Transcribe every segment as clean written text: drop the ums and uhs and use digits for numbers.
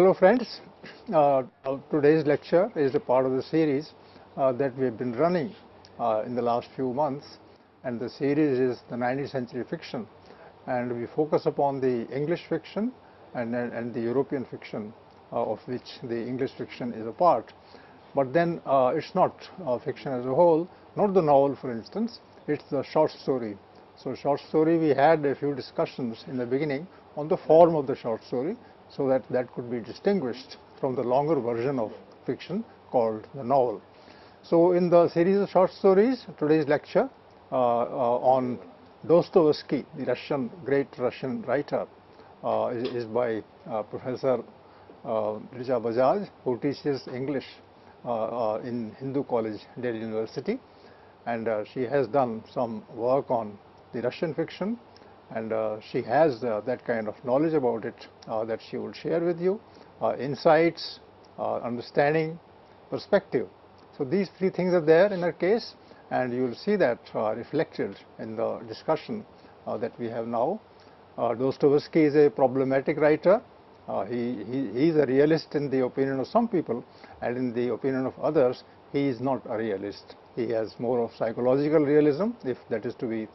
Hello friends, today's lecture is a part of the series that we have been running in the last few months, and the series is the 19th century fiction, and we focus upon the English fiction and the European fiction of which the English fiction is a part. But then it's not fiction as a whole, not the novel for instance, it's the short story. So short story, we had a few discussions in the beginning on the form of the short story, so that could be distinguished from the longer version of fiction called the novel. So in the series of short stories, today's lecture on Dostoevsky, the great Russian writer, is by Professor Richa Bajaj, who teaches English in Hindu College, Delhi University, and she has done some work on the Russian fiction, and she has that kind of knowledge about it that she will share with you, insights, understanding, perspective. So these three things are there in her case, and you will see that reflected in the discussion that we have now. Dostoevsky is a problematic writer. He is a realist in the opinion of some people, and in the opinion of others, he is not a realist. He has more of psychological realism, if that is to be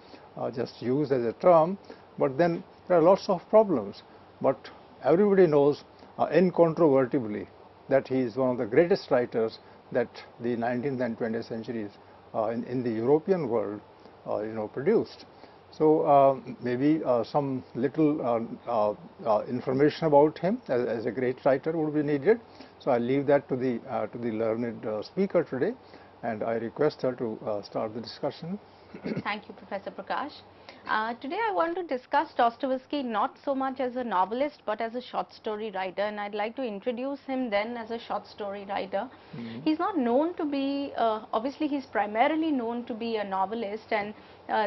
just used as a term, but then there are lots of problems. But everybody knows incontrovertibly that he is one of the greatest writers that the 19th and 20th centuries in the European world produced. So maybe some little information about him as a great writer would be needed. So I leave that to the learned speaker today, and I request her to start the discussion. Thank you, Professor Prakash. Today I want to discuss Dostoevsky not so much as a novelist but as a short story writer, and I'd like to introduce him then as a short story writer. He's not known to be, obviously he's primarily known to be a novelist, and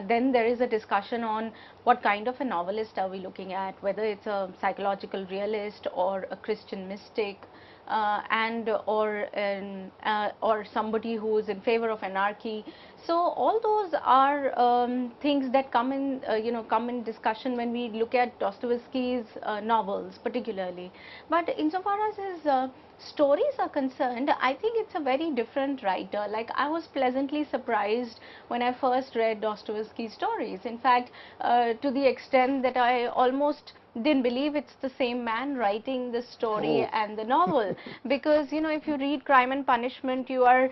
then there is a discussion on what kind of a novelist are we looking at, whether it's a psychological realist or a Christian mystic. Or somebody who is in favor of anarchy. So all those are things that come in discussion when we look at Dostoevsky's novels particularly. But insofar as his stories are concerned, I think it's a very different writer. Like, I was pleasantly surprised when I first read Dostoevsky's stories. In fact, to the extent that I almost didn't believe it's the same man writing the story and the novel, because if you read Crime and Punishment, you're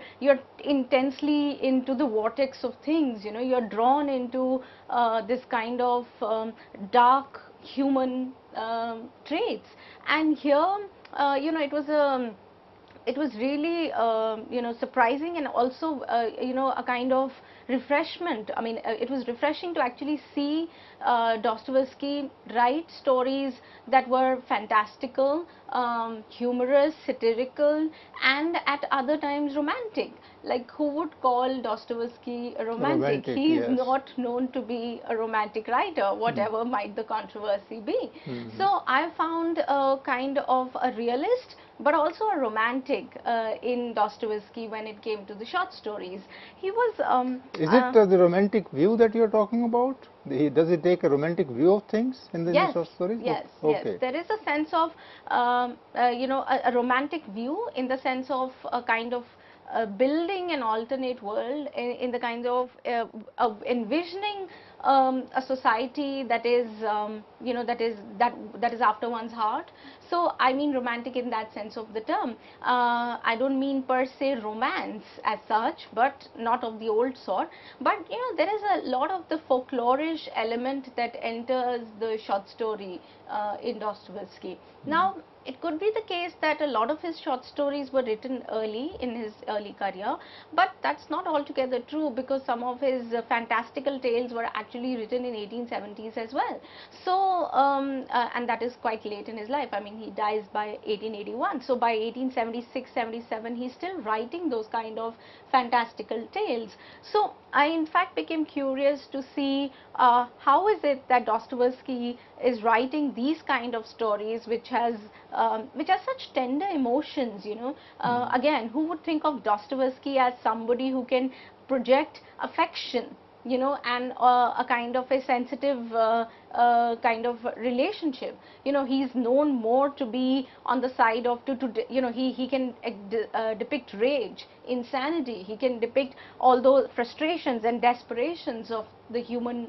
intensely into the vortex of things. You're drawn into this kind of dark human traits, and here it was really surprising, and also a kind of refreshment. I mean, it was refreshing to actually see Dostoevsky write stories that were fantastical, humorous, satirical, and at other times romantic. Like, who would call Dostoevsky a romantic? He is not known to be a romantic writer, whatever might the controversy be. So I found a kind of a realist but also a romantic in Dostoevsky when it came to the short stories. He was is it the romantic view that you're talking about? Does he take a romantic view of things in the short stories? Yes, okay. Yes. There is a sense of a romantic view, in the sense of a kind of building an alternate world, in the kind of envisioning a society that is that is after one's heart. So I mean romantic in that sense of the term. I don't mean per se romance as such, but not of the old sort. But there is a lot of the folklorish element that enters the short story in Dostoevsky. Now, it could be the case that a lot of his short stories were written early in his early career, but that's not altogether true, because some of his fantastical tales were actually written in 1870s as well. So and that is quite late in his life. I mean, he dies by 1881. So by 1876-77, he's still writing those kind of fantastical tales. So I in fact became curious to see how is it that Dostoevsky is writing these kind of stories which has such tender emotions. Again, who would think of Dostoevsky as somebody who can project affection and a kind of a sensitive kind of relationship. He's known more to be on the side of he can depict rage, insanity. He can depict all those frustrations and desperations of the human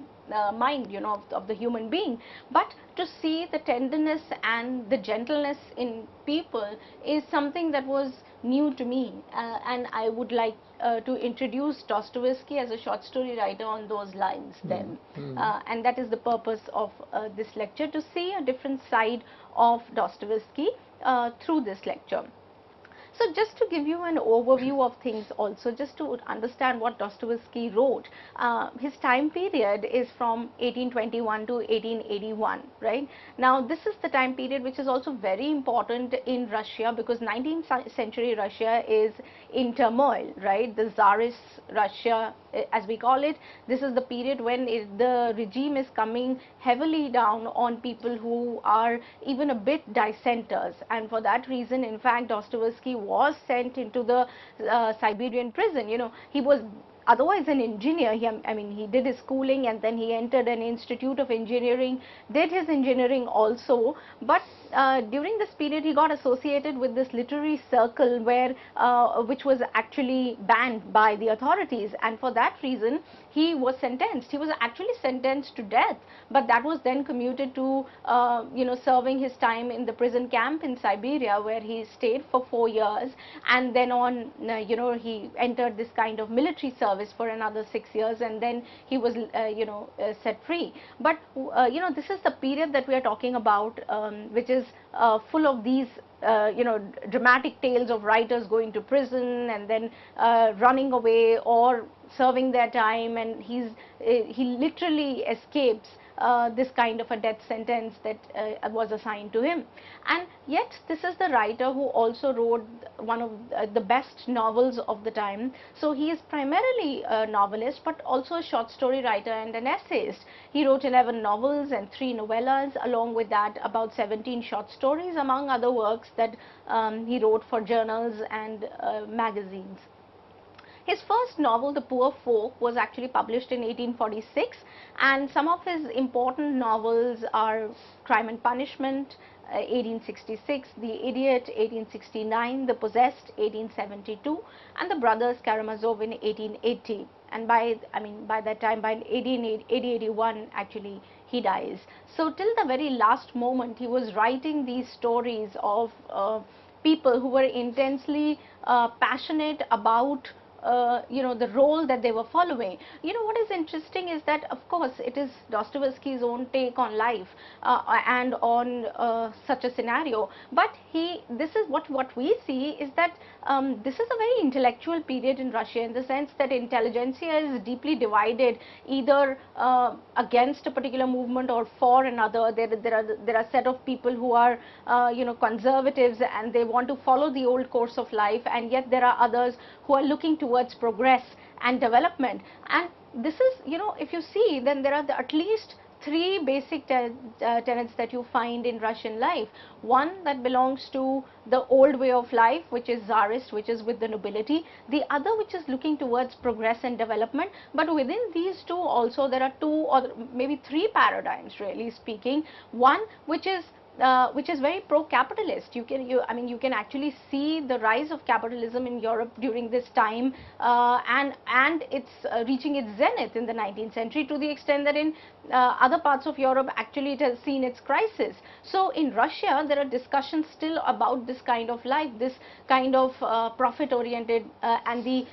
mind, of the human being. But to see the tenderness and the gentleness in people is something that was new to me, and I would like to introduce Dostoevsky as a short story writer on those lines then. And that is the purpose of this lecture, to see a different side of Dostoevsky through this lecture. So just to give you an overview of things also, just to understand what Dostoevsky wrote, his time period is from 1821 to 1881, right? Now this is the time period which is also very important in Russia, because 19th century Russia is in turmoil, right? The Tsarist Russia, as we call it, this is the period when the regime is coming heavily down on people who are even a bit dissenters, and for that reason, in fact, Dostoevsky was sent into the Siberian prison. He was otherwise an engineer. He did his schooling and then he entered an institute of engineering, did his engineering also, but during this period he got associated with this literary circle where which was actually banned by the authorities, and for that reason he was sentenced. He was actually sentenced to death, but that was then commuted to serving his time in the prison camp in Siberia, where he stayed for 4 years, and then on he entered this kind of military service for another 6 years, and then he was set free. But this is the period that we are talking about, which is full of these dramatic tales of writers going to prison and then running away or serving their time, and he literally escapes this kind of a death sentence that was assigned to him. And yet this is the writer who also wrote one of the best novels of the time. So he is primarily a novelist, but also a short story writer and an essayist. He wrote 11 novels and 3 novellas, along with that about 17 short stories, among other works that he wrote for journals and magazines. His first novel, The Poor Folk, was actually published in 1846, and some of his important novels are Crime and Punishment, 1866, The Idiot, 1869, The Possessed, 1872, and The Brothers Karamazov in 1880. And by that time, by 1881, actually, he dies. So till the very last moment, he was writing these stories of people who were intensely passionate about the role that they were following. What is interesting is that, of course, it is Dostoevsky's own take on life and on such a scenario, but this is what we see is that this is a very intellectual period in Russia, in the sense that intelligentsia is deeply divided, either against a particular movement or for another. There are a set of people who are conservatives and they want to follow the old course of life, and yet there are others who are looking towards progress and development. And this is, if you see, then there are at least 3 basic tenets that you find in Russian life. One that belongs to the old way of life, which is Tsarist, which is with the nobility. The other, which is looking towards progress and development. But within these two also, there are 2 or maybe 3 paradigms, really speaking. One which is very pro-capitalist. You can actually see the rise of capitalism in Europe during this time, and it's reaching its zenith in the 19th century, to the extent that in other parts of Europe actually it has seen its crisis. So in Russia there are discussions still about this kind of life, this kind of profit-oriented and the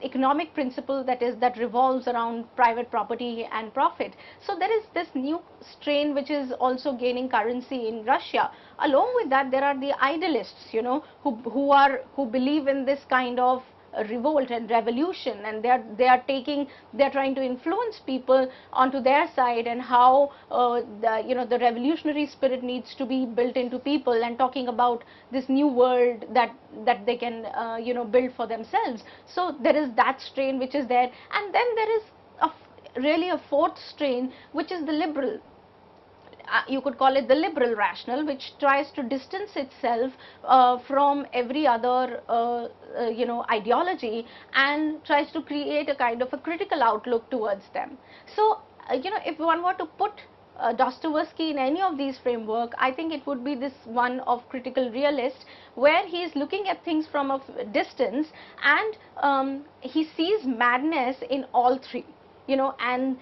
economic principle that revolves around private property and profit. So there is this new strain which is also gaining currency in Russia. Along with that, there are the idealists, who believe in this kind of revolt and revolution, and they are trying to influence people onto their side, and how the revolutionary spirit needs to be built into people, and talking about this new world that they can build for themselves. So there is that strain which is there, and then there is really a 4th strain, which is the liberal. you could call it the liberal rational, which tries to distance itself from every other ideology, and tries to create a kind of a critical outlook towards them. So if one were to put Dostoevsky in any of these framework, I think it would be this one of critical realist, where he is looking at things from a distance, and he sees madness in all three, and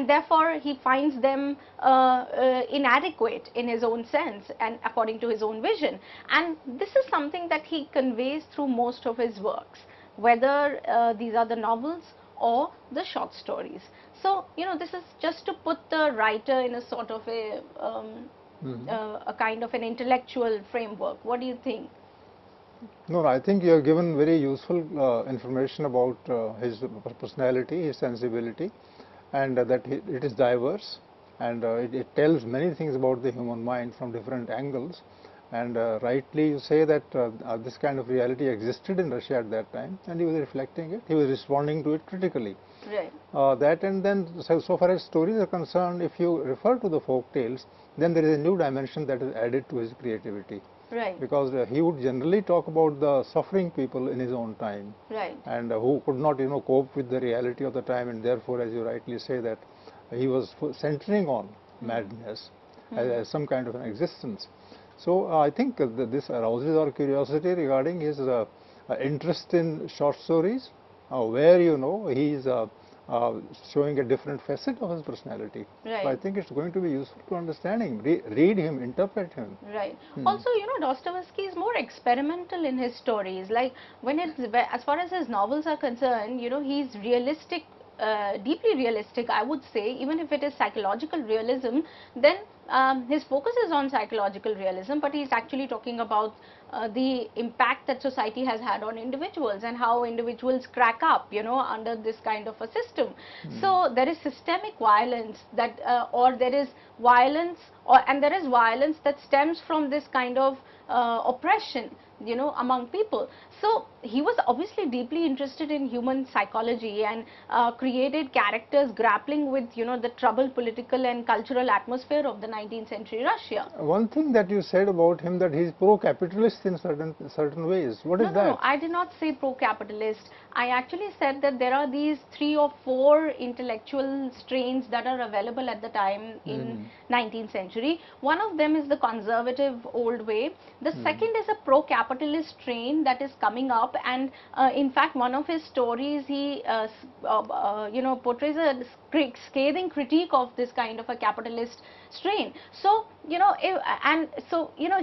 therefore he finds them inadequate in his own sense and according to his own vision. And this is something that he conveys through most of his works, whether these are the novels or the short stories. So, this is just to put the writer in a sort of a kind of an intellectual framework. What do you think? No, I think you have given very useful information about his personality, his sensibility, and that it is diverse, and it tells many things about the human mind from different angles. And rightly you say that this kind of reality existed in Russia at that time, and he was reflecting it, he was responding to it critically. Right. That, and then so far as stories are concerned, if you refer to the folk tales, then there is a new dimension that is added to his creativity. Right. Because he would generally talk about the suffering people in his own time. Right. And who could not cope with the reality of the time, and therefore, as you rightly say, that he was centering on madness as some kind of an existence. So I think this arouses our curiosity regarding his interest in short stories, where he is showing a different facet of his personality. Right. So I think it's going to be useful to understanding, read him, interpret him. Right. Also, Dostoevsky is more experimental in his stories. Like as far as his novels are concerned, he's realistic, deeply realistic, I would say. Even if it is psychological realism, then his focus is on psychological realism, but he's actually talking about the impact that society has had on individuals and how individuals crack up, under this kind of a system. So there is systemic violence that, or there is violence, and there is violence that stems from this kind of oppression, among people. So he was obviously deeply interested in human psychology, and created characters grappling with, the troubled political and cultural atmosphere of the 19th century Russia. One thing that you said about him, that he is pro-capitalist in certain ways. What is that? No, I did not say pro-capitalist. I actually said that there are these 3 or 4 intellectual strains that are available at the time in 19th century. One of them is the conservative old way. The second is a pro-capitalist strain that is coming up, and in fact one of his stories, he portrays a scathing critique of this kind of a capitalist strain. So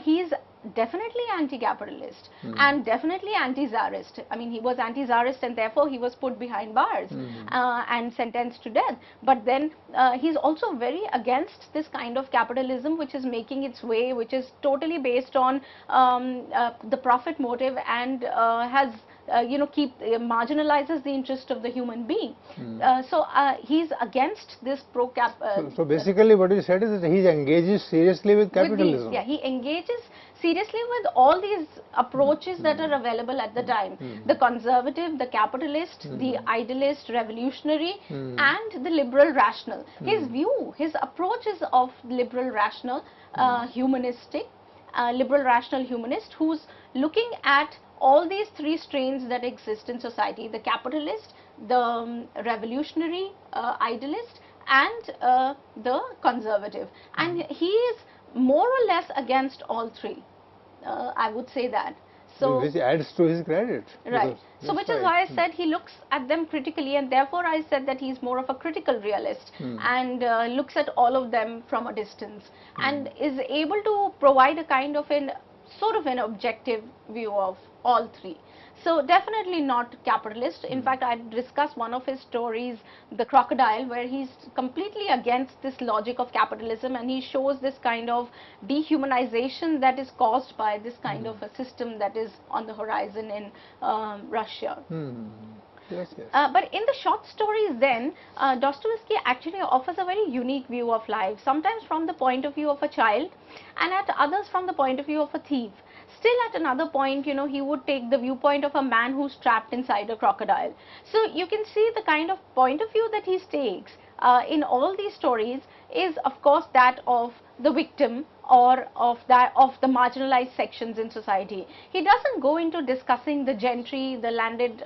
he's definitely anti-capitalist and definitely anti-czarist. I mean, he was anti-czarist, and therefore he was put behind bars and sentenced to death. But then he's also very against this kind of capitalism which is making its way, which is totally based on the profit motive, and has marginalizes the interest of the human being. So he's against this pro-cap. So basically what you said is that he engages seriously with capitalism. He engages seriously with all these approaches that are available at the time. The conservative, the capitalist, the idealist, revolutionary, and the liberal rational. His view, his approach is of liberal rational, humanistic, liberal rational humanist, who's looking at all these 3 strains that exist in society: the capitalist, the revolutionary, idealist, and the conservative. And he is more or less against all 3. I would say that. So which adds to his credit. Right. So which is why I said he looks at them critically, and therefore I said that he's more of a critical realist, and looks at all of them from a distance, and is able to provide a kind of sort of an objective view of all 3. So definitely not capitalist. In fact, I discussed one of his stories, The Crocodile, where he's completely against this logic of capitalism, and he shows this kind of dehumanization that is caused by this kind of a system that is on the horizon in Russia. Yes, yes. But in the short stories then, Dostoevsky actually offers a very unique view of life, sometimes from the point of view of a child, and at others from the point of view of a thief. Still at another point, he would take the viewpoint of a man who's trapped inside a crocodile. So you can see the kind of point of view that he takes in all these stories is of course that of the victim or of the marginalized sections in society. He doesn't go into discussing the gentry, the landed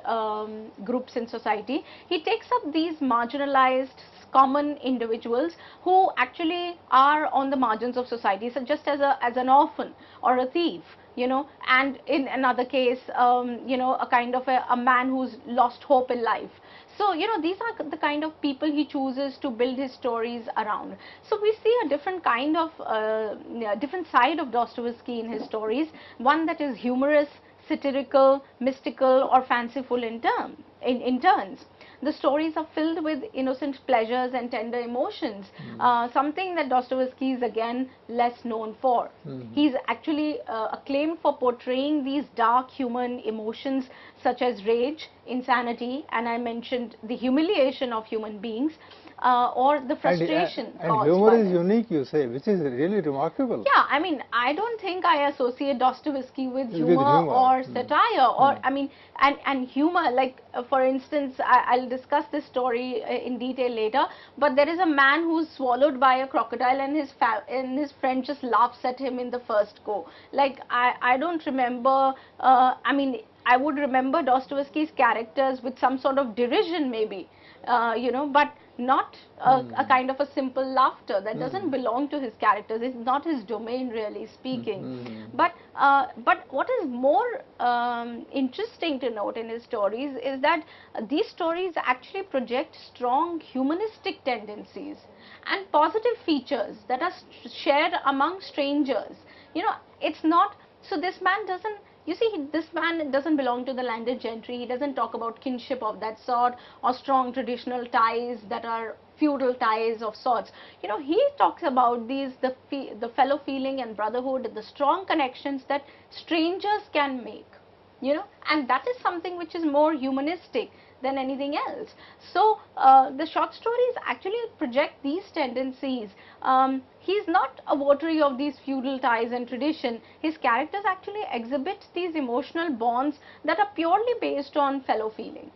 groups in society. He takes up these marginalized common individuals who actually are on the margins of society, so just as an orphan or a thief, and in another case, a kind of a man who's lost hope in life. So, these are the kind of people he chooses to build his stories around. So, we see a different kind of, different side of Dostoevsky in his stories, one that is humorous, satirical, mystical, or fanciful in turns. The stories are filled with innocent pleasures and tender emotions, something that Dostoevsky is again less known for. He's actually acclaimed for portraying these dark human emotions such as rage, insanity, and I mentioned the humiliation of human beings, or the frustration and caused humor by is them. unique, you say, which is really remarkable. Yeah, I mean, I don't think I associate Dostoevsky with humor or satire, or I mean, and humor, like for instance, I'll discuss this story in detail later, but there is a man who's swallowed by a crocodile, and his friend just laughs at him in the first go. Like, I don't remember, I mean, I would remember Dostoevsky's characters with some sort of derision maybe, but not a kind of a simple laughter that doesn't belong to his characters. It's not his domain, really speaking. But what is more interesting to note in his stories is that these stories actually project strong humanistic tendencies and positive features that are shared among strangers. It's not, so this man doesn't, you see, this man doesn't belong to the landed gentry. He doesn't talk about kinship of that sort or strong traditional ties that are feudal ties of sorts. He talks about the fellow feeling and brotherhood, the strong connections that strangers can make, and that is something which is more humanistic than anything else. So the short stories actually project these tendencies. He's not a votary of these feudal ties and tradition. His characters actually exhibit these emotional bonds that are purely based on fellow feeling.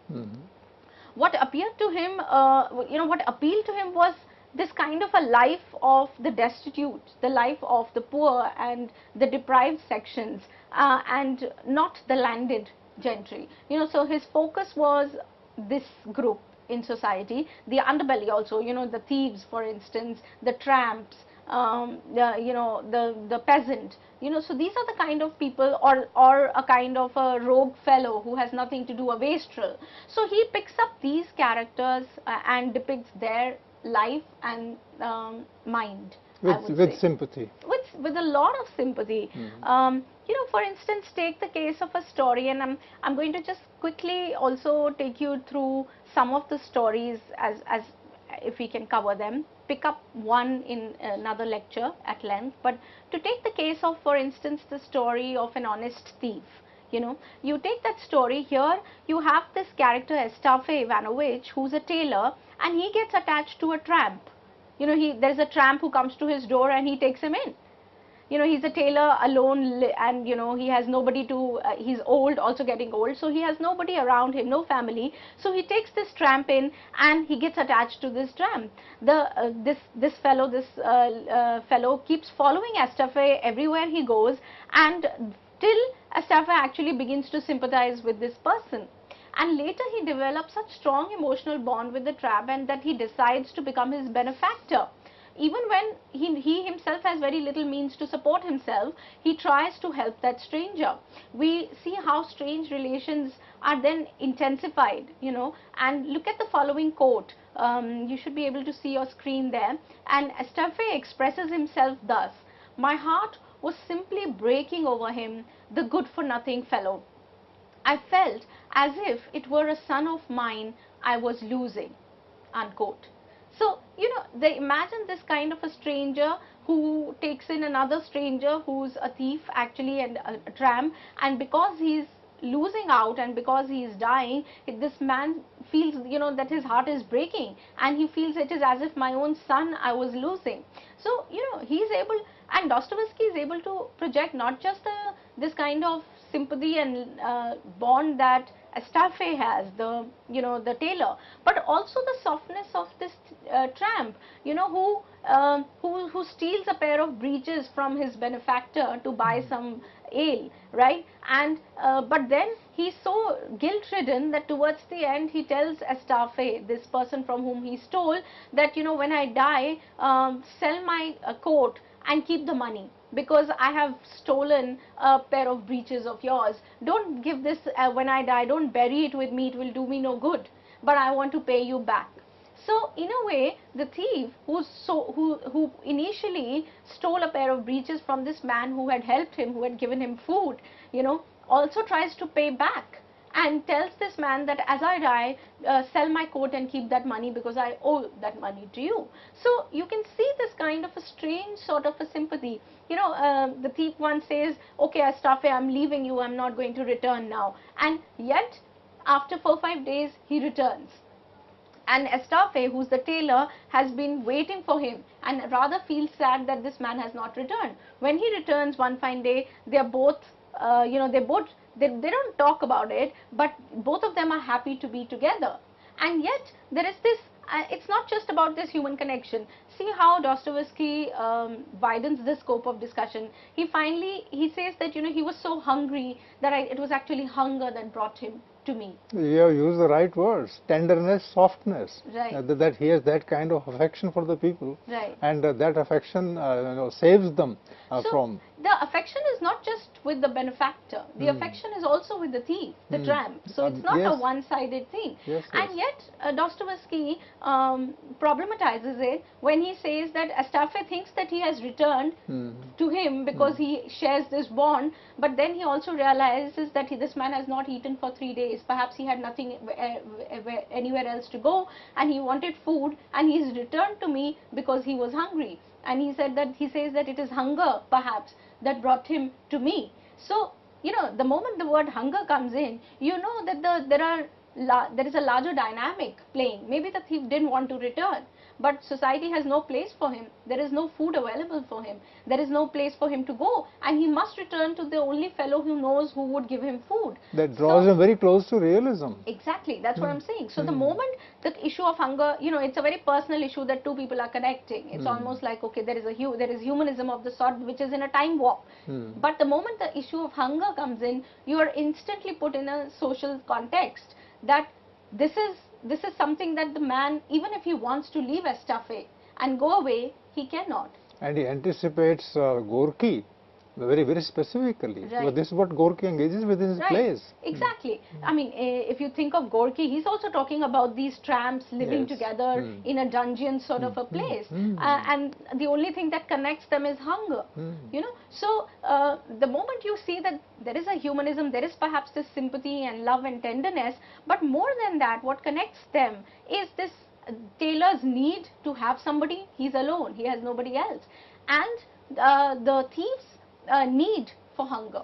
What appeared to him, what appealed to him was this kind of a life of the destitute, the life of the poor and the deprived sections, and not the landed gentry. So his focus was this group in society, the underbelly also, the thieves, for instance, the tramps, the peasant, so these are the kind of people, or a kind of a rogue fellow who has nothing to do, a wastrel. So he picks up these characters and depicts their life and mind, with sympathy. With a lot of sympathy. For instance, take the case of a story, and I'm going to just quickly also take you through some of the stories as if we can cover them, pick up one in another lecture at length. But to take the case of, for instance, the story of an honest thief. You take that story. Here you have this character Estafe Ivanovich, who's a tailor, and he gets attached to a tramp. There's a tramp who comes to his door and he takes him in. He's a tailor alone, and he has nobody to, he's old, also getting old, so he has nobody around him, no family. So he takes this tramp in and he gets attached to this tramp. This fellow keeps following Estafe everywhere he goes, and till Estafe actually begins to sympathize with this person. And later he develops such strong emotional bond with the tramp, and that he decides to become his benefactor. Even when he himself has very little means to support himself, he tries to help that stranger. We see how strange relations are then intensified, and look at the following quote. You should be able to see your screen there. And Estafe expresses himself thus: "My heart was simply breaking over him, the good-for-nothing fellow. I felt as if it were a son of mine I was losing," unquote. So, they imagine this kind of a stranger who takes in another stranger who's a thief actually, and a tramp, and because he's losing out and because he is dying, this man feels, that his heart is breaking, and he feels it is as if my own son I was losing. So, he's able, and Dostoevsky is able to project not just this kind of sympathy and bond that Estafet has, the the tailor, but also the softness of this tramp, who steals a pair of breeches from his benefactor to buy some ale, right? And but then he's so guilt-ridden that towards the end he tells Estafet, this person from whom he stole, that when I die, sell my coat and keep the money, because I have stolen a pair of breeches of yours. Don't give this when I die, don't bury it with me, it will do me no good, but I want to pay you back. So in a way, the thief who initially stole a pair of breeches from this man who had helped him, who had given him food, also tries to pay back, and tells this man that as I die, sell my coat and keep that money because I owe that money to you. So you can see this kind of a strange sort of a sympathy. The thief once says, okay, Estafet, I'm leaving you, I'm not going to return now. And yet, after 4-5 days, he returns. And Estafet, who's the tailor, has been waiting for him and rather feels sad that this man has not returned. When he returns one fine day, they are both, they don't talk about it, but both of them are happy to be together. And yet there is this, it's not just about this human connection. See how Dostoevsky widens the scope of discussion. He says that he was so hungry that it was actually hunger that brought him to me. You have used the right words, tenderness, softness. Right. That he has that kind of affection for the people. Right. And that affection saves them from. The affection is not just with the benefactor. The affection is also with the thief, the tramp. So it's not a one-sided thing. Yes, and yet Dostoevsky problematizes it when he says that Estafet thinks that he has returned to him because he shares this bond, but then he also realizes that this man has not eaten for 3 days. Perhaps he had nothing anywhere else to go, and he wanted food, and he's returned to me because he was hungry. And he says that it is hunger perhaps that brought him to me. So the moment the word hunger comes in, that there is a larger dynamic playing. Maybe the thief didn't want to return, but society has no place for him. There is no food available for him. There is no place for him to go, and he must return to the only fellow who knows who would give him food. That draws him very close to realism. Exactly, that's what I'm saying. So the moment the issue of hunger, it's a very personal issue that two people are connecting. It's almost like, okay, there is humanism of the sort which is in a time warp. But the moment the issue of hunger comes in, you are instantly put in a social context that this is something that the man, even if he wants to leave Estafet and go away, he cannot. And he anticipates Gorky very, very specifically. Right. Because this is what Gorky engages with in his plays. Exactly. I mean, if you think of Gorky, he's also talking about these tramps living together in a dungeon sort of a place. And the only thing that connects them is hunger. So the moment you see that there is a humanism, there is perhaps this sympathy and love and tenderness, but more than that, what connects them is this tailor's need to have somebody. He's alone, he has nobody else. And the thief's need for hunger,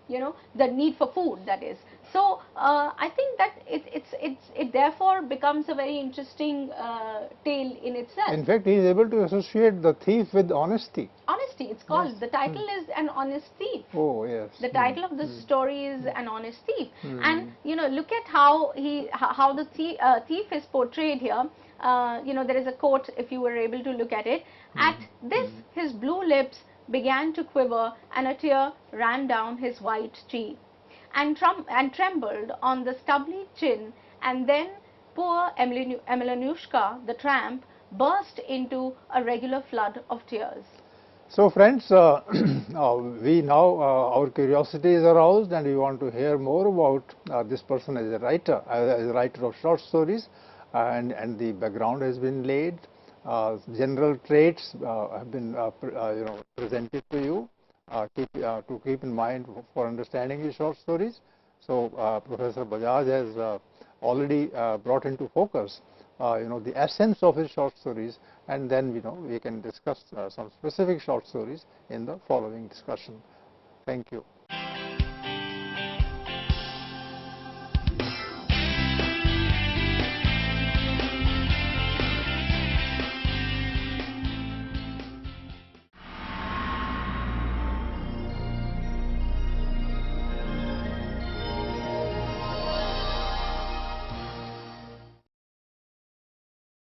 the need for food, that is. So I think that it therefore becomes a very interesting tale in itself. In fact, he is able to associate the thief with honesty. Honesty, it's called. The title is An Honest Thief. Oh, yes. The title of the story is An Honest Thief. And look at how the thief is portrayed here. There is a quote, if you were able to look at it. At this, his blue lips began to quiver, and a tear ran down his white cheek, and trembled on the stubbly chin, and then poor Emelianushka, the tramp, burst into a regular flood of tears. So friends, we now, our curiosity is aroused, and we want to hear more about this person as a writer of short stories, and the background has been laid. General traits have been presented to you to keep in mind for understanding the short stories. So Professor Bajaj has already brought into focus the essence of his short stories, and then we can discuss some specific short stories in the following discussion. Thank you.